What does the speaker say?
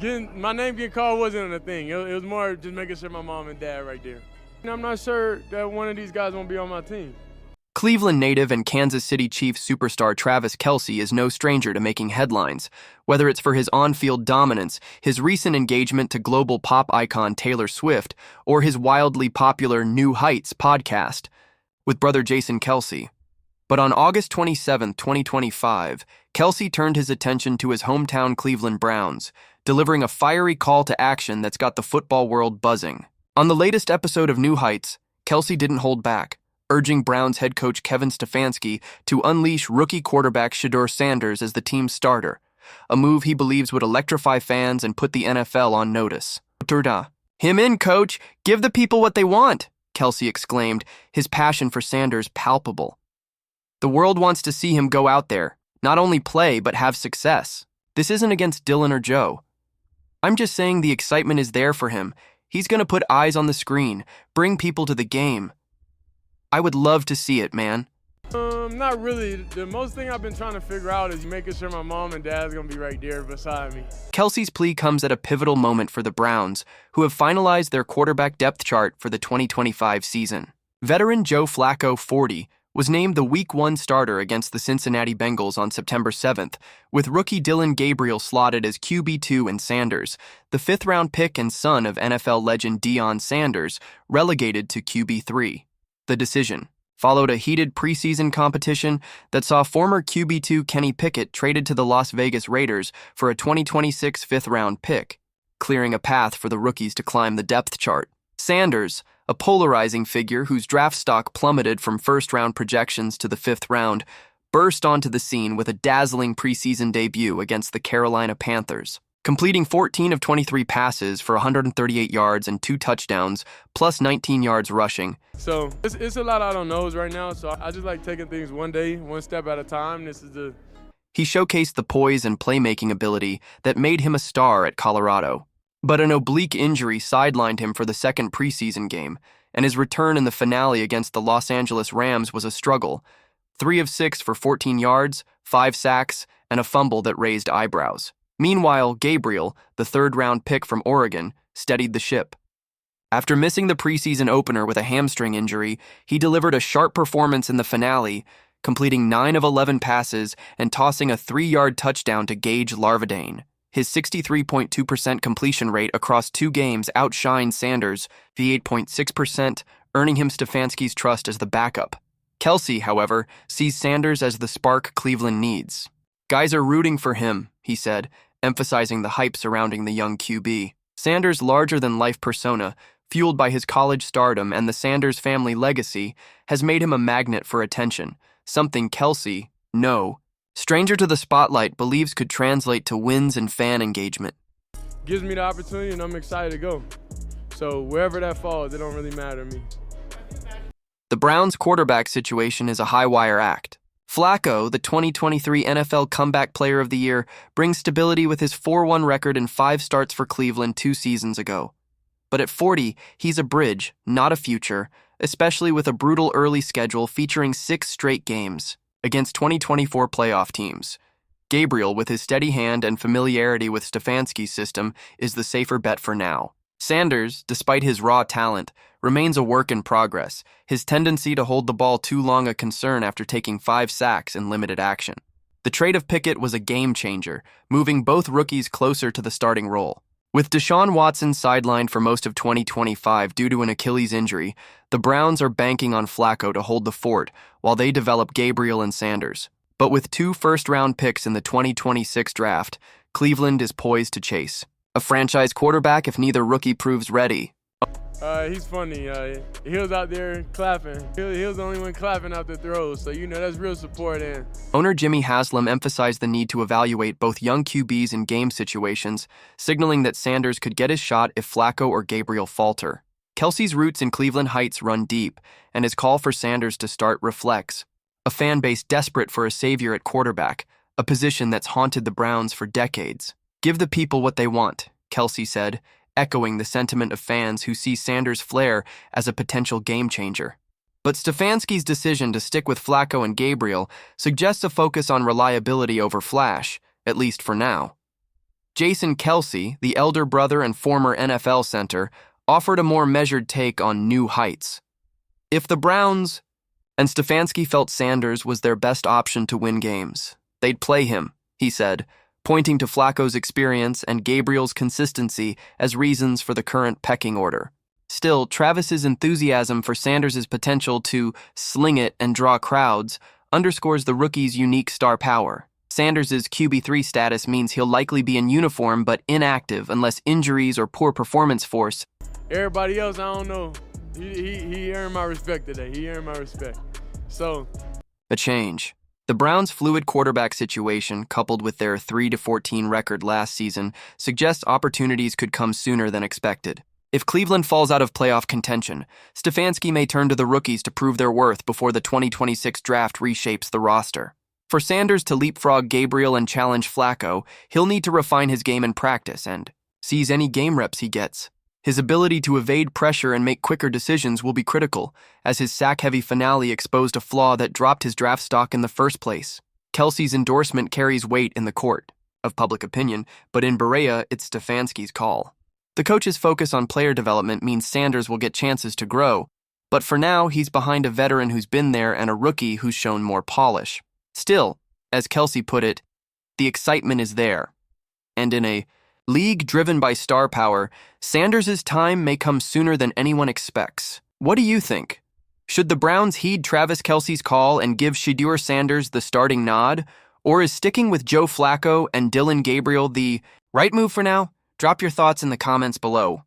My name getting called wasn't a thing. It was more just making sure my mom and dad right there. I'm not sure that one of these guys won't be on my team. Cleveland native and Kansas City Chiefs superstar Travis Kelce is no stranger to making headlines, whether it's for his on-field dominance, his recent engagement to global pop icon Taylor Swift, or his wildly popular New Heights podcast with brother Jason Kelce. But on August 27, 2025, Kelce turned his attention to his hometown Cleveland Browns, delivering a fiery call to action that's got the football world buzzing. On the latest episode of New Heights, Kelce didn't hold back, urging Browns head coach Kevin Stefanski to unleash rookie quarterback Shedeur Sanders as the team's starter, a move he believes would electrify fans and put the NFL on notice. "Him in, coach! Give the people what they want!" Kelce exclaimed, his passion for Sanders palpable. "The world wants to see him go out there, not only play but have success. This isn't against Dylan or Joe. I'm just saying the excitement is there for him. He's going to put eyes on the screen, bring people to the game. I would love to see it, man." Not really. The most thing I've been trying to figure out is making sure my mom and dad's going to be right there beside me. Kelce's plea comes at a pivotal moment for the Browns, who have finalized their quarterback depth chart for the 2025 season. Veteran Joe Flacco, 40, was named the Week 1 starter against the Cincinnati Bengals on September 7th, with rookie Dillon Gabriel slotted as QB2 and Sanders, the fifth-round pick and son of NFL legend Deion Sanders, relegated to QB3. The decision followed a heated preseason competition that saw former QB2 Kenny Pickett traded to the Las Vegas Raiders for a 2026 fifth-round pick, clearing a path for the rookies to climb the depth chart. Sanders, a polarizing figure whose draft stock plummeted from first-round projections to the fifth round, burst onto the scene with a dazzling preseason debut against the Carolina Panthers, completing 14 of 23 passes for 138 yards and 2 touchdowns, plus 19 yards rushing. So it's a lot I don't know right now, so I just like taking things one day, one step at a time. He showcased the poise and playmaking ability that made him a star at Colorado. But an oblique injury sidelined him for the second preseason game, and his return in the finale against the Los Angeles Rams was a struggle. 3 of 6 for 14 yards, 5 sacks, and a fumble that raised eyebrows. Meanwhile, Gabriel, the third-round pick from Oregon, steadied the ship. After missing the preseason opener with a hamstring injury, he delivered a sharp performance in the finale, completing 9 of 11 passes and tossing a 3-yard touchdown to Gage Larvadain. His 63.2% completion rate across 2 games outshined Sanders' 8.6%, earning him Stefanski's trust as the backup. Kelce, however, sees Sanders as the spark Cleveland needs. "Guys are rooting for him," he said, emphasizing the hype surrounding the young QB. Sanders' larger-than-life persona, fueled by his college stardom and the Sanders family legacy, has made him a magnet for attention, something Kelce, stranger to the spotlight, believes could translate to wins and fan engagement. Gives me the opportunity, and I'm excited to go. So wherever that falls, it don't really matter to me. The Browns' quarterback situation is a high-wire act. Flacco, the 2023 NFL Comeback Player of the Year, brings stability with his 4-1 record and 5 starts for Cleveland 2 seasons ago. But at 40, he's a bridge, not a future, especially with a brutal early schedule featuring 6 straight games against 2024 playoff teams. Gabriel, with his steady hand and familiarity with Stefanski's system, is the safer bet for now. Sanders, despite his raw talent, remains a work in progress, his tendency to hold the ball too long a concern after taking 5 sacks in limited action. The trade of Pickett was a game-changer, moving both rookies closer to the starting role. With Deshaun Watson sidelined for most of 2025 due to an Achilles injury, the Browns are banking on Flacco to hold the fort while they develop Gabriel and Sanders. But with 2 first-round picks in the 2026 draft, Cleveland is poised to chase a franchise quarterback if neither rookie proves ready. He's funny. He was out there clapping. He was the only one clapping out the throws, so that's real support. And owner Jimmy Haslam emphasized the need to evaluate both young QBs in game situations, signaling that Sanders could get his shot if Flacco or Gabriel falter. Kelce's roots in Cleveland Heights run deep, and his call for Sanders to start reflects a fan base desperate for a savior at quarterback, a position that's haunted the Browns for decades. "Give the people what they want," Kelce said, echoing the sentiment of fans who see Sanders' flair as a potential game-changer. But Stefanski's decision to stick with Flacco and Gabriel suggests a focus on reliability over flash, at least for now. Jason Kelce, the elder brother and former NFL center, offered a more measured take on new heights. If the Browns and Stefanski felt Sanders was their best option to win games, they'd play him, he said, pointing to Flacco's experience and Gabriel's consistency as reasons for the current pecking order. Still, Travis's enthusiasm for Sanders' potential to sling it and draw crowds underscores the rookie's unique star power. Sanders' QB3 status means he'll likely be in uniform but inactive unless injuries or poor performance force. Everybody else, I don't know. He earned my respect today. He earned my respect. So, a change. The Browns' fluid quarterback situation, coupled with their 3-14 record last season, suggests opportunities could come sooner than expected. If Cleveland falls out of playoff contention, Stefanski may turn to the rookies to prove their worth before the 2026 draft reshapes the roster. For Sanders to leapfrog Gabriel and challenge Flacco, he'll need to refine his game in practice and seize any game reps he gets. His ability to evade pressure and make quicker decisions will be critical, as his sack-heavy finale exposed a flaw that dropped his draft stock in the first place. Kelce's endorsement carries weight in the court of public opinion, but in Berea, it's Stefanski's call. The coach's focus on player development means Sanders will get chances to grow, but for now, he's behind a veteran who's been there and a rookie who's shown more polish. Still, as Kelce put it, the excitement is there. And in a league driven by star power, Sanders' time may come sooner than anyone expects. What do you think? Should the Browns heed Travis Kelce's call and give Shedeur Sanders the starting nod? Or is sticking with Joe Flacco and Dillon Gabriel the right move for now? Drop your thoughts in the comments below.